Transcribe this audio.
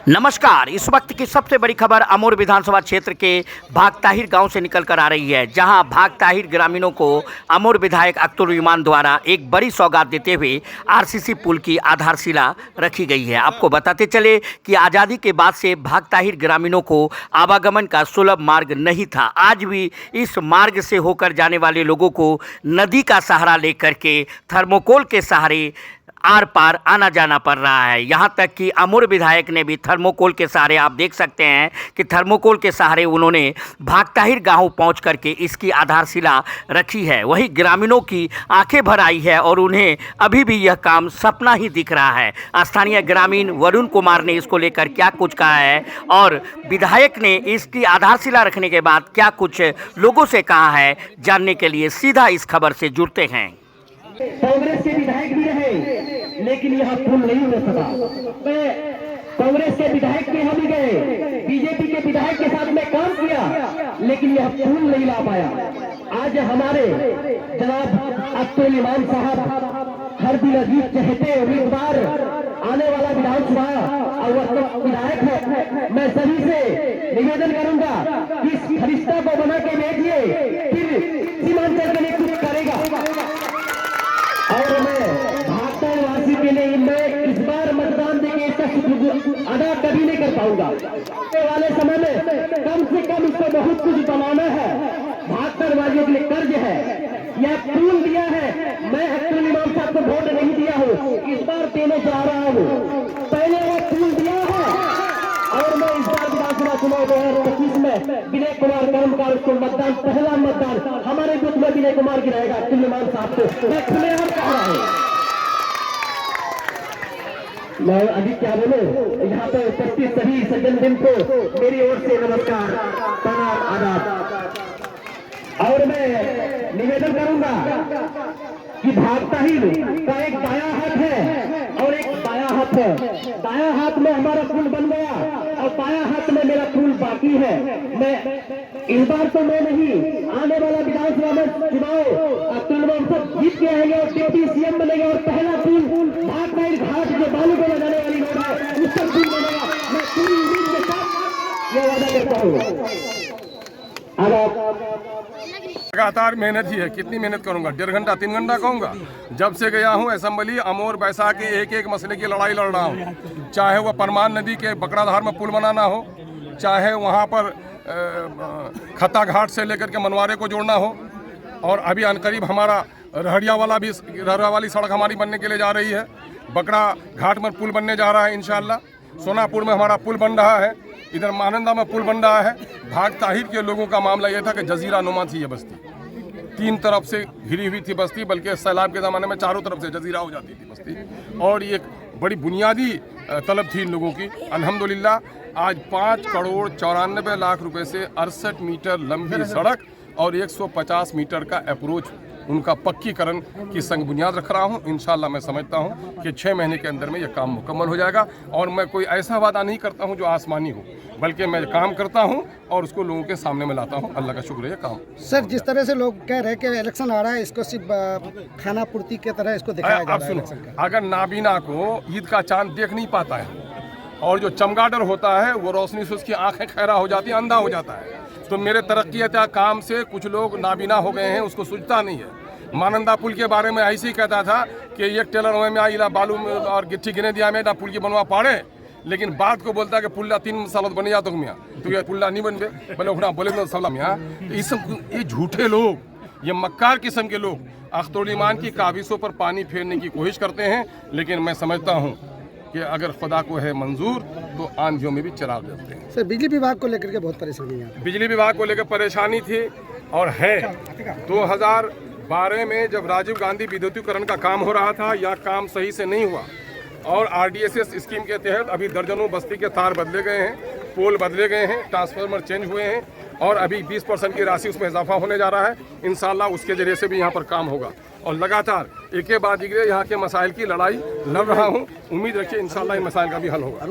नमस्कार। इस वक्त की सबसे बड़ी खबर अमूर विधानसभा क्षेत्र के भागताहिर गांव से निकल कर आ रही है, जहां भागताहिर ग्रामीणों को अमूर विधायक अख्तर उस्मान द्वारा एक बड़ी सौगात देते हुए आरसीसी पुल की आधारशिला रखी गई है। आपको बताते चले कि आज़ादी के बाद से भागताहिर ग्रामीणों को आवागमन का सुलभ मार्ग नहीं था। आज भी इस मार्ग से होकर जाने वाले लोगों को नदी का सहारा लेकर के थर्मोकोल के सहारे आर पार आना जाना पड़ रहा है। यहाँ तक कि अमूर विधायक ने भी थर्मोकोल के सहारे, आप देख सकते हैं कि थर्मोकोल के सहारे उन्होंने भागताहिर गांव पहुंच करके इसकी आधारशिला रखी है। वहीं ग्रामीणों की आंखें भर आई है और उन्हें अभी भी यह काम सपना ही दिख रहा है। स्थानीय ग्रामीण वरुण कुमार ने इसको लेकर क्या कुछ कहा है और विधायक ने इसकी आधारशिला रखने के बाद क्या कुछ लोगों से कहा है, जानने के लिए सीधा इस खबर से जुड़ते हैं। कांग्रेस के विधायक भी रहे, लेकिन यह पुल नहीं हो सका। मैं कांग्रेस के विधायक के यहाँ भी गए, बीजेपी के विधायक के साथ में काम किया, लेकिन यह पुल नहीं ला पाया। आज हमारे जनाब अख्तर उस्मान साहब हर दिल अजीज चहते उम्मीदवार, आने वाला विधानसभा और वह विधायक है। मैं सभी से निवेदन करूंगा कि इस फरिश्ता को बना के भेजिए, फिर सीमांचल के लिए कुछ करेगा। और मैं भागताहिर वासी के लिए मैं इस बार मतदान देके इसका शुक्र अदा कभी नहीं कर पाऊंगा। आने वाले समय में कम से कम इसको बहुत कुछ बनाना है। भागताहिर वासियों के लिए कर्ज है, यह पुल दिया है। मैं अख्तर उस्मान साहब को वोट नहीं दिया हूँ, इस बार देने जा रहा हूँ। पहले वह पुल दिया है और मैं इस बार विधानसभा चुनाव 2025 में विनय कुमार कर्मकार उसको मतदान, पहला मतदान हमारे बूथ में विनय कुमार की रहेगा। अख्तर उस्मान साहब को मैं खुलेआम कह रहा हूँ। मैं अभी क्या बोलूं, यहाँ पे उपस्थित सभी सज्जन को मेरी ओर से नमस्कार, प्रणाम, आदाब। और मैं निवेदन करूंगा कि भागताहिर का एक दायां हाथ है और एक बायां हाथ है। दायां हाथ में हमारा पुल बन गया और बायां हाथ में मेरा पुल बाकी है। मैं इस बार तो मैं नहीं, आने वाला विधानसभा में चुनाव अख्तर उस्मान साहब जीत के आएंगे और डिप्टी सीएम बनेंगे और पहला पुल भागताहिर घाट जो बालू को लगाने वाली रोड है उस पर पुल बनेगा। मैं पूरी उम्मीद के साथ यह वादा करता हूँ। लगातार मेहनत ही है। कितनी मेहनत करूंगा? 1.5 घंटा 3 घंटा कहूँगा। जब से गया हूँ असेंबली अमूर बैसा के एक मसले की लड़ाई लड़ रहा हूँ, चाहे वह परमान नदी के बकराधार में पुल बनाना हो, चाहे वहाँ पर खत्ता घाट से लेकर के मनवारे को जोड़ना हो, और अभी अनकरीब हमारा रहड़िया वाली सड़क हमारी बनने के लिए जा रही है। बकरा घाट में पुल बनने जा रहा है इंशाल्लाह। सोनापुर में हमारा पुल बन रहा है, इधर महानंदा में पुल बन रहा है। भागताहिर के लोगों का मामला यह था कि जजीरा नुमा थी ये बस्ती, 3 तरफ से घिरी हुई थी बस्ती, बल्कि सैलाब के ज़माने में चारों तरफ से जजीरा हो जाती थी बस्ती, और ये एक बड़ी बुनियादी तलब थी इन लोगों की। अल्हम्दुलिल्लाह आज 5 करोड़ 94 लाख रुपए से 68 मीटर लंबी सड़क और 150 मीटर का अप्रोच उनका पक्कीकरण की संग बुनियाद रख रहा हूं। इंशाल्लाह मैं समझता हूं कि 6 महीने के अंदर में यह काम मुकम्मल हो जाएगा। और मैं कोई ऐसा वादा नहीं करता हूं जो आसमानी हो, बल्कि मैं काम करता हूं और उसको लोगों के सामने में लाता हूं। अल्लाह का शुक्र है काम। सर, जिस तरह से लोग कह रहे हैं कि इलेक्शन आ रहा है, इसको सिर्फ खाना पूर्ति की तरह इसको दिखाया जा रहा है। आप सुनो, अगर नाबीना को ईद का चांद देख नहीं पाता है और जो चमगादड़ होता है वो रोशनी से उसकी आंखें खैरा हो जाती है, अंधा हो जाता है, तो मेरे तरक्कीयाती काम से कुछ लोग नाबीना हो गए हैं, उसको सूझता नहीं है। मानंदा पुल के बारे में ऐसे ही कहता था कि एक टेलर में आई बालू और गिट्टी गिने दिया में पुल की बनवा पाड़े, लेकिन बात को बोलता कि पुल्ला 3 साल बन जा तो मियाँ तो ये पुल्ला नहीं बनबे बोले उठा बोले तो सलाम मियाँ। इस ये झूठे लोग, ये मक्कार किस्म के लोग अख्तर उस्मान की काबिज़ों पर पानी फेरने की कोशिश करते हैं। लेकिन मैं समझता हूँ कि अगर खुदा को है मंजूर तो आंधियों में भी चिराग देते हैं। सर, बिजली विभाग को लेकर के बहुत परेशानी है। बिजली विभाग को लेकर परेशानी थी और है। 2012 में जब राजीव गांधी विद्युतीकरण का काम हो रहा था, यह काम सही से नहीं हुआ और RDSS स्कीम के तहत अभी दर्जनों बस्ती के तार बदले गए हैं, पोल बदले गए हैं, ट्रांसफार्मर चेंज हुए हैं और अभी 20% की राशि उसमें इजाफा होने जा रहा है। इंशाल्लाह उसके जरिए से भी यहाँ पर काम होगा और लगातार एक के बाद एक यहाँ के मसाइल की लड़ाई लड़ रहा हूँ। उम्मीद रखिए इंशाल्लाह इन मसाइल का भी हल होगा।